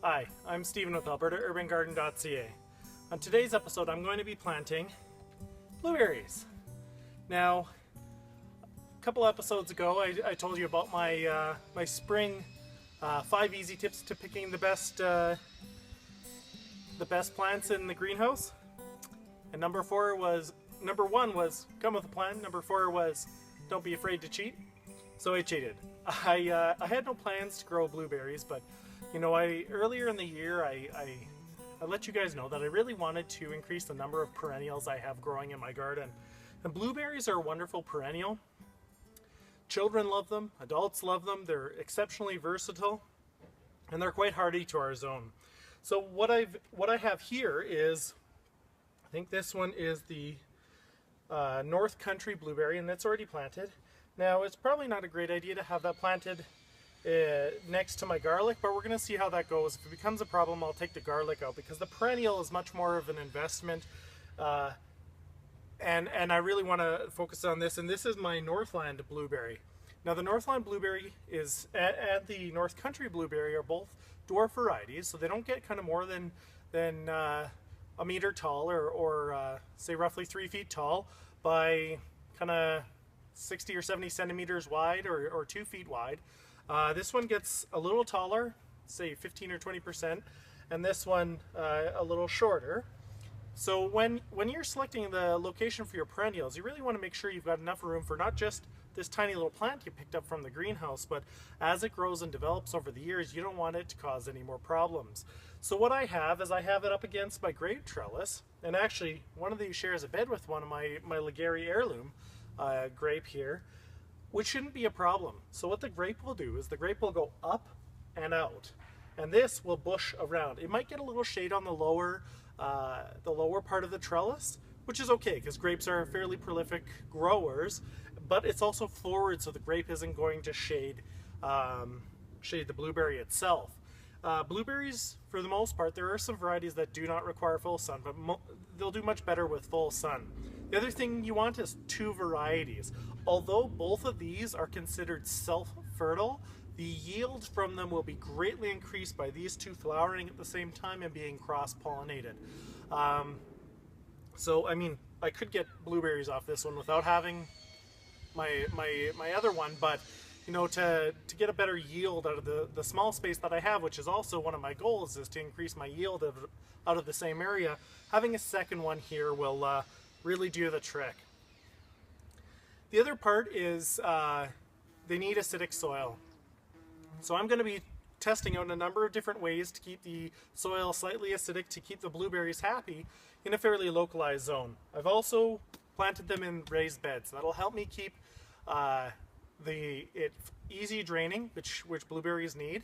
Hi, I'm Stephen with AlbertaUrbanGarden.ca. On today's episode, I'm going to be planting blueberries. Now, a couple episodes ago, I told you about my my spring 5 easy tips to picking the best plants in the greenhouse. And number one was come with a plan. Number 4 was don't be afraid to cheat. So I cheated. I had no plans to grow blueberries, but you know, earlier in the year I let you guys know that I really wanted to increase the number of perennials I have growing in my garden. And blueberries are a wonderful perennial. Children love them, adults love them, they're exceptionally versatile, and they're quite hardy to our zone. So what I have here is, I think this one is the North Country blueberry, and it's already planted. Now, it's probably not a great idea to have that planted next to my garlic, but we're going to see how that goes. If it becomes a problem, I'll take the garlic out, because the perennial is much more of an investment, and I really want to focus on this. And this is my Northland blueberry. Now, the Northland blueberry is and the North Country blueberry are both dwarf varieties, so they don't get kind of more than a meter tall, or say roughly 3 feet tall by kind of 60 or 70 centimeters wide, or 2 feet wide. This one gets a little taller, say 15 or 20%, and this one a little shorter. So when you're selecting the location for your perennials, you really want to make sure you've got enough room for not just this tiny little plant you picked up from the greenhouse, but as it grows and develops over the years, you don't want it to cause any more problems. So what I have is I have it up against my grape trellis, and actually one of these shares a bed with one of my Ligari heirloom grape here, which shouldn't be a problem. So what the grape will do is the grape will go up and out, and this will bush around. It might get a little shade on the lower part of the trellis, which is okay because grapes are fairly prolific growers, but it's also forward, so the grape isn't going to shade the blueberry itself. Blueberries, for the most part, there are some varieties that do not require full sun, but they'll do much better with full sun. The other thing you want is 2 varieties. Although both of these are considered self-fertile, the yield from them will be greatly increased by these 2 flowering at the same time and being cross-pollinated. So, I mean, I could get blueberries off this one without having my other one, but you know, to get a better yield out of the small space that I have, which is also one of my goals, is to increase my yield out of the same area, having a second one here will really do the trick. The other part is they need acidic soil. So I'm going to be testing out a number of different ways to keep the soil slightly acidic to keep the blueberries happy in a fairly localized zone. I've also planted them in raised beds. That'll help me keep it easy draining, which blueberries need,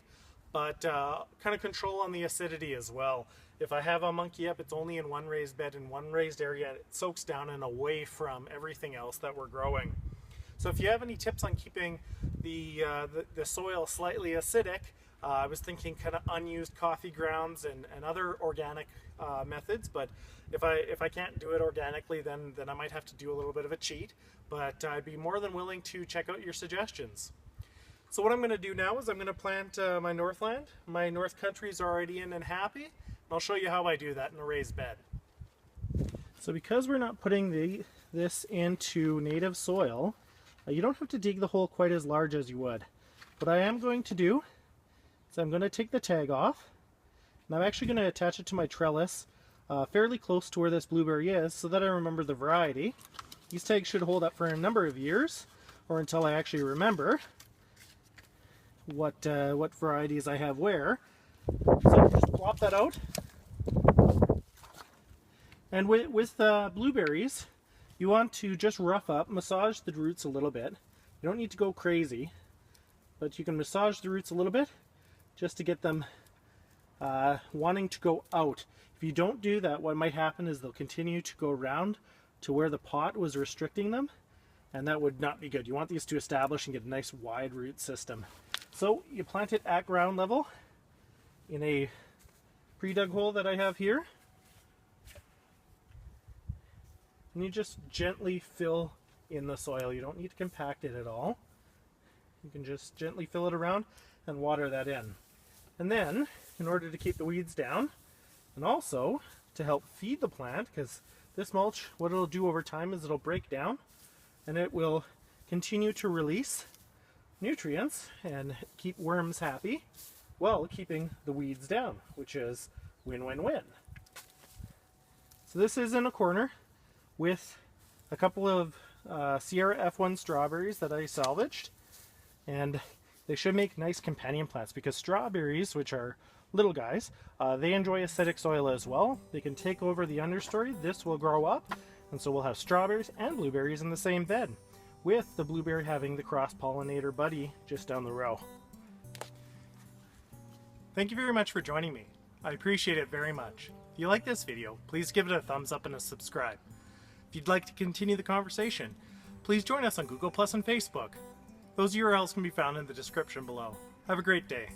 but kind of control on the acidity as well. If I have a monkey up, it's only in one raised bed in one raised area. It soaks down and away from everything else that we're growing. So if you have any tips on keeping the soil slightly acidic, I was thinking kind of unused coffee grounds and other organic methods, but if I can't do it organically, then I might have to do a little bit of a cheat, but I'd be more than willing to check out your suggestions. So what I'm going to do now is I'm going to plant my Northland. My North Country is already in and happy. I'll show you how I do that in a raised bed. So because we're not putting this into native soil, you don't have to dig the hole quite as large as you would. What I am going to do is I'm going to take the tag off, and I'm actually going to attach it to my trellis fairly close to where this blueberry is, so that I remember the variety. These tags should hold up for a number of years, or until I actually remember what varieties I have where. So just plop that out. And with blueberries, you want to just rough up, massage the roots a little bit. You don't need to go crazy, but you can massage the roots a little bit just to get them wanting to go out. If you don't do that, what might happen is they'll continue to go around to where the pot was restricting them, and that would not be good. You want these to establish and get a nice wide root system. So you plant it at ground level in a pre-dug hole that I have here, and you just gently fill in the soil. You don't need to compact it at all. You can just gently fill it around and water that in. And then in order to keep the weeds down, and also to help feed the plant, because this mulch, what it'll do over time is it'll break down and it will continue to release nutrients and keep worms happy while keeping the weeds down, which is win-win-win. So this is in a corner with a couple of Sierra F1 strawberries that I salvaged, and they should make nice companion plants because strawberries, which are little guys, they enjoy acidic soil as well. They can take over the understory. This will grow up, and so we'll have strawberries and blueberries in the same bed, with the blueberry having the cross-pollinator buddy just down the row. Thank you very much for joining me. I appreciate it very much. If you like this video, please give it a thumbs up and a subscribe. If you'd like to continue the conversation, please join us on Google+ and Facebook. Those URLs can be found in the description below. Have a great day.